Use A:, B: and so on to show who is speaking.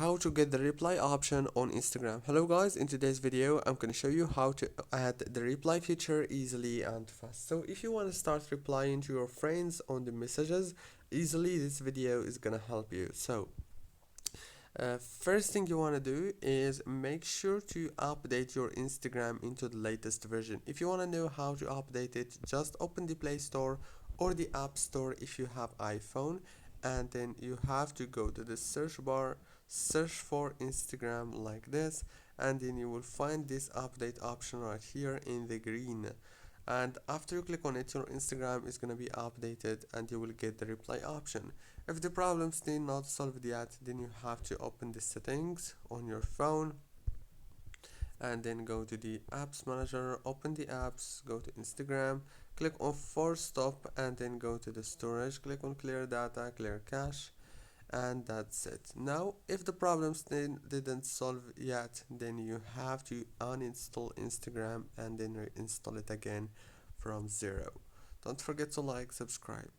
A: how to get the reply option on Instagram. Hello guys, in today's video I'm going to show you how to add the reply feature easily and fast. So if you want to start replying to your friends on the messages easily, this video is going to help you. So first thing you want to do is make sure to update your Instagram into the latest version. If you want to know how to update it, just open the Play Store or the App Store if you have iPhone, and then you have to go to the search bar, search for Instagram like this, and then you will find this update option right here in the green. And after you click on it, your Instagram is going to be updated and you will get the reply option. If the problem still not solved yet, then you have to open the settings on your phone and then go to the apps manager, open the apps, go to Instagram, click on force stop, and then go to the storage, click on clear data, clear cache, and that's it. Now if the problem still didn't solve yet, then you have to uninstall Instagram and then reinstall it again from zero. Don't forget to like, subscribe.